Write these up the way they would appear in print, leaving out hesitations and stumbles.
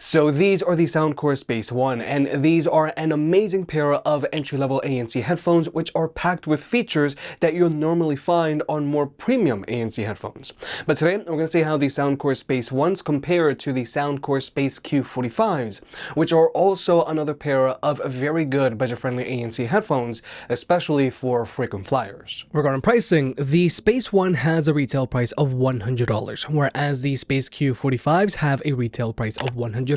So these are the Soundcore Space One, and these are an amazing pair of entry-level ANC headphones which are packed with features that you'll normally find on more premium ANC headphones. But today we're going to see how the Soundcore Space Ones compare to the Soundcore Space Q45s, which are also another pair of very good budget-friendly ANC headphones, especially for frequent flyers. Regarding pricing, the Space One has a retail price of $100, whereas the Space Q45s have a retail price of $150,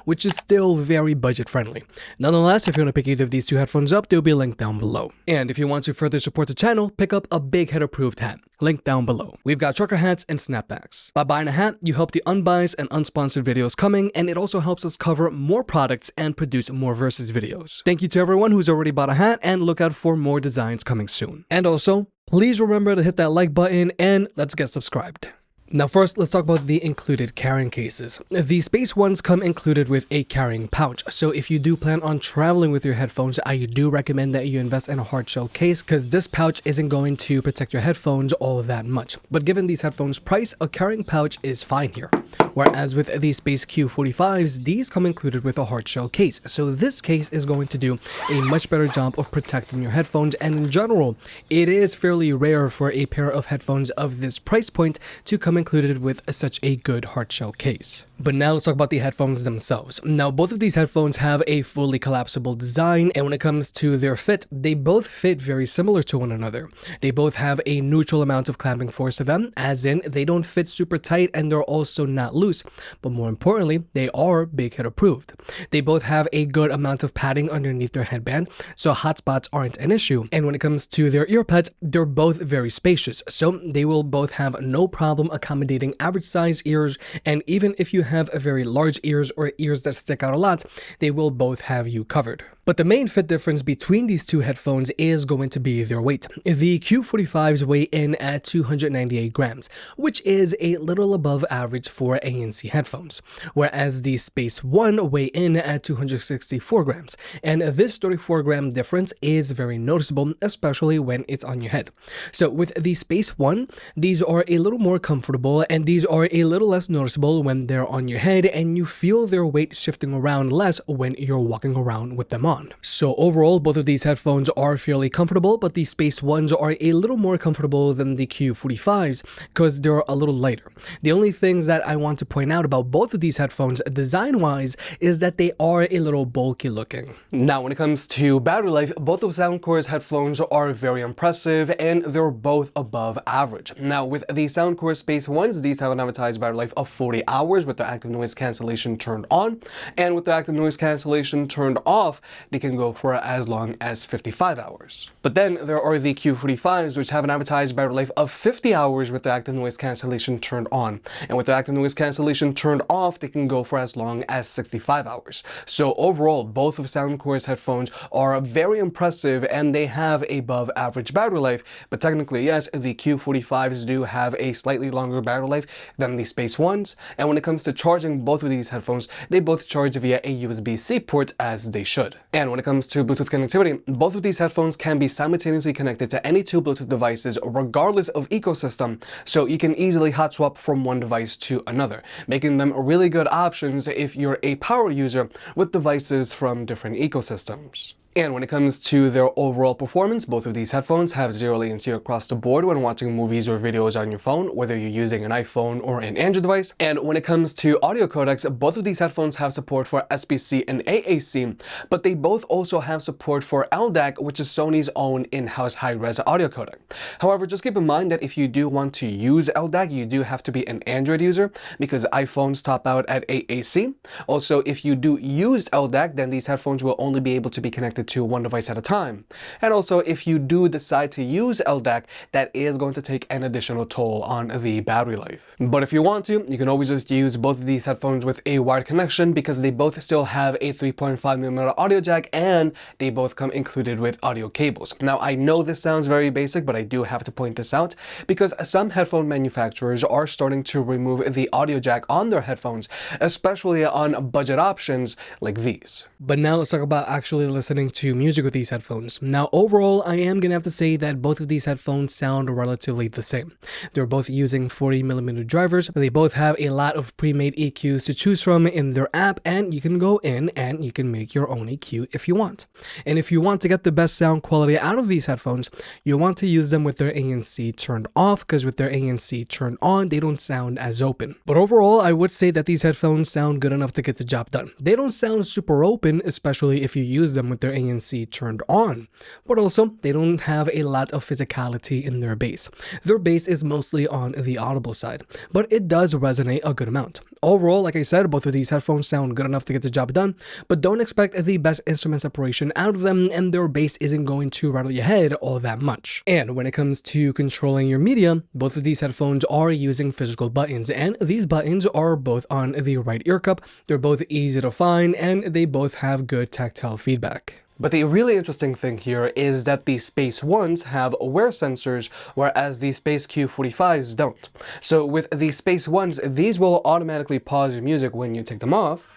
which is still very budget friendly. Nonetheless, if you want to pick either of these two headphones up, they'll be linked down below. And if you want to further support the channel, pick up a big head approved hat, linked down below. We've got trucker hats and snapbacks. By buying a hat, you help the unbiased and unsponsored videos coming, and it also helps us cover more products and produce more versus videos. Thank you to everyone who's already bought a hat, and look out for more designs coming soon. And also, please remember to hit that like button and let's get subscribed. Now first, let's talk about the included carrying cases. The Space Ones come included with a carrying pouch, so if you do plan on traveling with your headphones, I do recommend that you invest in a hard shell case because this pouch isn't going to protect your headphones all that much. But given these headphones' price, a carrying pouch is fine here. Whereas with the Space Q45s, these come included with a hard shell case, so this case is going to do a much better job of protecting your headphones, and in general, it is fairly rare for a pair of headphones of this price point to come included with such a good hard shell case. But now let's talk about the headphones themselves. Now both of these headphones have a fully collapsible design, and when it comes to their fit, they both fit very similar to one another. They both have a neutral amount of clamping force to them, as in they don't fit super tight and they're also not loose, but more importantly, they are big head approved. They both have a good amount of padding underneath their headband, so hot spots aren't an issue. And when it comes to their ear pads, they're both very spacious, so they will both have no problem accommodating average size ears, and even if you have a very large ears or ears that stick out a lot, they will both have you covered. But the main fit difference between these two headphones is going to be their weight. The Q45s weigh in at 298 grams, which is a little above average for ANC headphones, whereas the Space One weigh in at 264 grams, and this 34-gram difference is very noticeable, especially when it's on your head. So with the Space One, these are a little more comfortable, and these are a little less noticeable when they're on your head, and you feel their weight shifting around less when you're walking around with them on. So overall, both of these headphones are fairly comfortable, but the Space Ones are a little more comfortable than the Q45s because they're a little lighter. The only things that I want to point out about both of these headphones design-wise is that they are a little bulky looking. Now when it comes to battery life, both of Soundcore's headphones are very impressive and they're both above average. Now with the Soundcore Space Ones, these have an advertised battery life of 40 hours with their active noise cancellation turned on, and with the active noise cancellation turned off, they can go for as long as 55 hours. But then there are the Q45s, which have an advertised battery life of 50 hours with the active noise cancellation turned on, and with the active noise cancellation turned off, they can go for as long as 65 hours. So overall, both of Soundcore's headphones are very impressive and they have above average battery life, but technically yes, the Q45s do have a slightly longer battery life than the Space Ones, and when it comes to charging both of these headphones, they both charge via a USB-C port as they should. And when it comes to Bluetooth connectivity, both of these headphones can be simultaneously connected to any two Bluetooth devices regardless of ecosystem, so you can easily hot swap from one device to another, making them really good options if you're a power user with devices from different ecosystems. And when it comes to their overall performance, both of these headphones have zero latency across the board when watching movies or videos on your phone, whether you're using an iPhone or an Android device. And when it comes to audio codecs, both of these headphones have support for SBC and AAC, but they both also have support for LDAC, which is Sony's own in-house high-res audio codec. However, just keep in mind that if you do want to use LDAC, you do have to be an Android user because iPhones top out at AAC. Also, if you do use LDAC, then these headphones will only be able to be connected to one device at a time. And also, if you do decide to use LDAC, that is going to take an additional toll on the battery life. But if you want to, you can always just use both of these headphones with a wired connection because they both still have a 3.5mm audio jack and they both come included with audio cables. Now, I know this sounds very basic, but I do have to point this out because some headphone manufacturers are starting to remove the audio jack on their headphones, especially on budget options like these. But now let's talk about actually listening to music with these headphones. Now, overall, I am gonna have to say that both of these headphones sound relatively the same. They're both using 40mm drivers. They both have a lot of pre-made EQs to choose from in their app, and you can go in and you can make your own EQ if you want. And if you want to get the best sound quality out of these headphones, you want to use them with their ANC turned off, because with their ANC turned on, they don't sound as open. But overall, I would say that these headphones sound good enough to get the job done. They don't sound super open, especially if you use them with their ANC turned on. But also, they don't have a lot of physicality in their bass. Their bass is mostly on the audible side, but it does resonate a good amount. Overall, like I said, both of these headphones sound good enough to get the job done, but don't expect the best instrument separation out of them, and their bass isn't going to rattle your head all that much. And when it comes to controlling your media, both of these headphones are using physical buttons, and these buttons are both on the right ear cup. They're both easy to find, and they both have good tactile feedback. But the really interesting thing here is that the Space Ones have wear sensors, whereas the Space Q45s don't. So with the Space Ones, these will automatically pause your music when you take them off,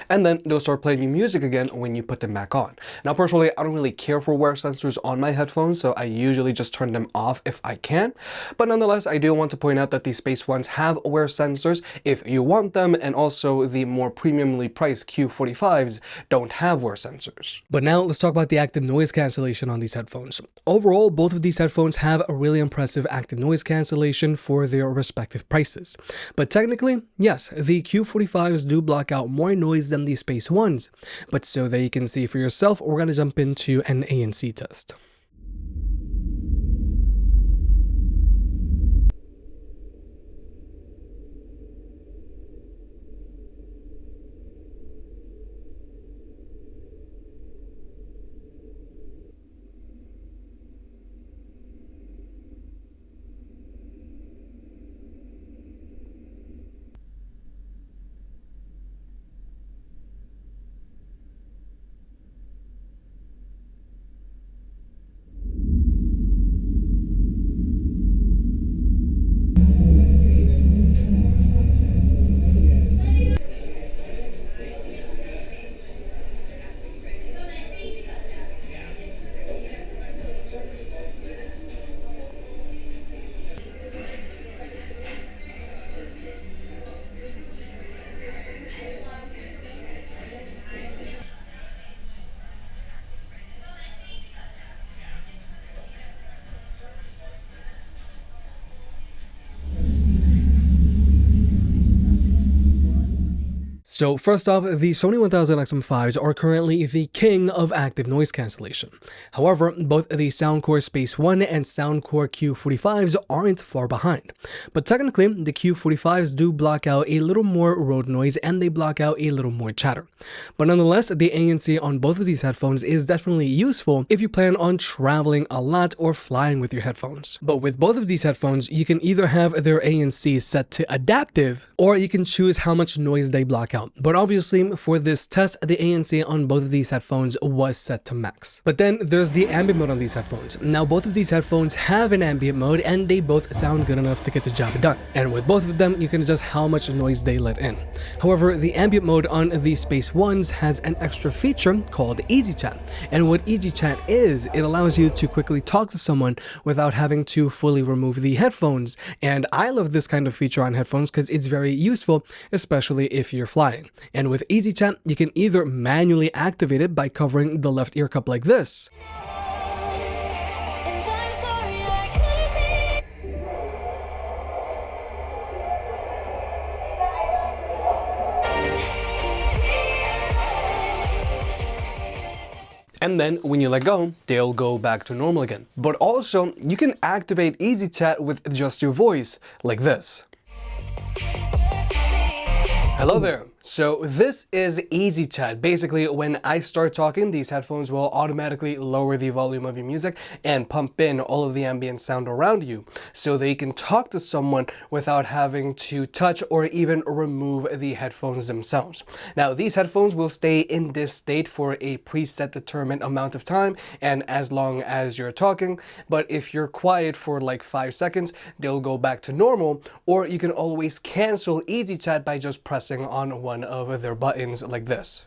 and then they'll start playing you music again when you put them back on. Now, personally, I don't really care for wear sensors on my headphones, so I usually just turn them off if I can. But nonetheless, I do want to point out that the Space Ones have wear sensors if you want them, and also the more premiumly priced Q45s don't have wear sensors. But now let's talk about the active noise cancellation on these headphones. Overall, both of these headphones have a really impressive active noise cancellation for their respective prices. But technically, yes, the Q45s do block out more noise than the Space Ones. But so that you can see for yourself, we're going to jump into an ANC test. So first off, the Sony 1000 XM5s are currently the king of active noise cancellation. However, both the Soundcore Space One and Soundcore Q45s aren't far behind. But technically, the Q45s do block out a little more road noise and they block out a little more chatter. But nonetheless, the ANC on both of these headphones is definitely useful if you plan on traveling a lot or flying with your headphones. But with both of these headphones, you can either have their ANC set to adaptive, or you can choose how much noise they block out. But obviously, for this test, the ANC on both of these headphones was set to max. But then there's the ambient mode on these headphones. Now, both of these headphones have an ambient mode and they both sound good enough to get the job done. And with both of them, you can adjust how much noise they let in. However, the ambient mode on the Space Ones has an extra feature called Easy Chat. And what Easy Chat is, it allows you to quickly talk to someone without having to fully remove the headphones. And I love this kind of feature on headphones because it's very useful, especially if you're flying. And with Easy Chat, you can either manually activate it by covering the left ear cup like this, and then when you let go, they'll go back to normal again. But also, you can activate Easy Chat with just your voice, like this. Hello there. So this is Easy Chat. Basically, when I start talking, these headphones will automatically lower the volume of your music and pump in all of the ambient sound around you so that you can talk to someone without having to touch or even remove the headphones themselves. Now, these headphones will stay in this state for a preset determined amount of time and as long as you're talking, but if you're quiet for like 5 seconds, they'll go back to normal, or you can always cancel Easy Chat by just pressing on one of their buttons like this.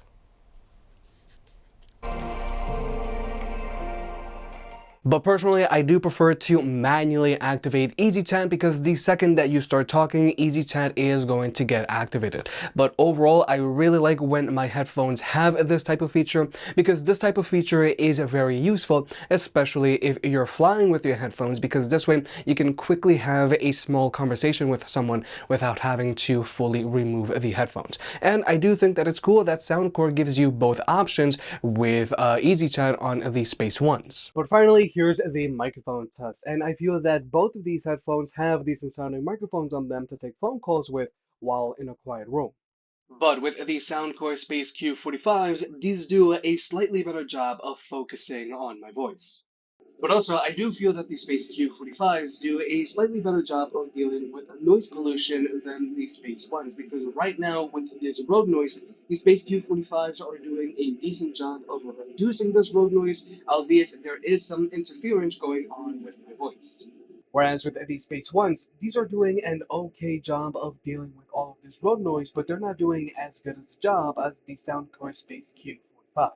But personally, I do prefer to manually activate Easy Chat because the second that you start talking, Easy Chat is going to get activated. But overall, I really like when my headphones have this type of feature because this type of feature is very useful, especially if you're flying with your headphones, because this way you can quickly have a small conversation with someone without having to fully remove the headphones. And I do think that it's cool that Soundcore gives you both options with Easy Chat on the Space Ones. But finally, here's the microphone test, and I feel that both of these headphones have decent sounding microphones on them to take phone calls with while in a quiet room. But with the Soundcore Space Q45s, these do a slightly better job of focusing on my voice. But also, I do feel that the Space Q45s do a slightly better job of dealing with noise pollution than the Space Ones, because right now, with this road noise, the Space Q45s are doing a decent job of reducing this road noise, albeit there is some interference going on with my voice. Whereas with the Space Ones, these are doing an okay job of dealing with all of this road noise, but they're not doing as good a job as the Soundcore Space Q45s.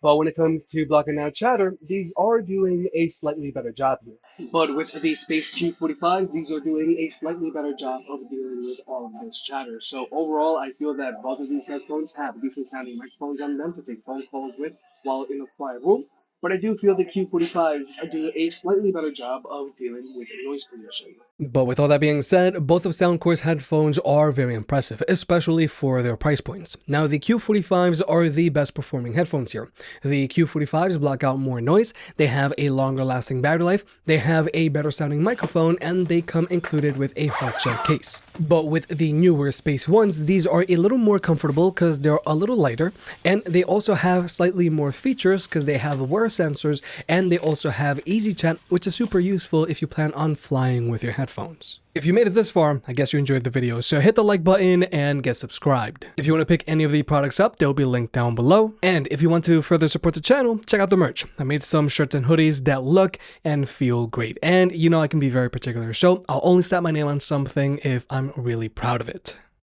But when it comes to blocking out chatter, these are doing a slightly better job here. But with the Space Q45s, these are doing a slightly better job of dealing with all of this chatter. So overall, I feel that both of these headphones have decent sounding microphones on them to take phone calls with while in a quiet room. But I do feel the Q45s do a slightly better job of dealing with noise pollution. But with all that being said, both of Soundcore's headphones are very impressive, especially for their price points. Now, the Q45s are the best performing headphones here. The Q45s block out more noise, they have a longer lasting battery life, they have a better sounding microphone, and they come included with a hot shell case. But with the newer Space Ones, these are a little more comfortable because they're a little lighter, and they also have slightly more features because they have wear sensors, and they also have Easy Chat, which is super useful if you plan on flying with your headphones. If you made it this far, I guess you enjoyed the video, so hit the like button and get subscribed. If you want to pick any of the products up, they'll be linked down below. And if you want to further support the channel, check out the merch. I made some shirts and hoodies that look and feel great. And you know I can be very particular, so I'll only slap my name on something if I'm really proud of it.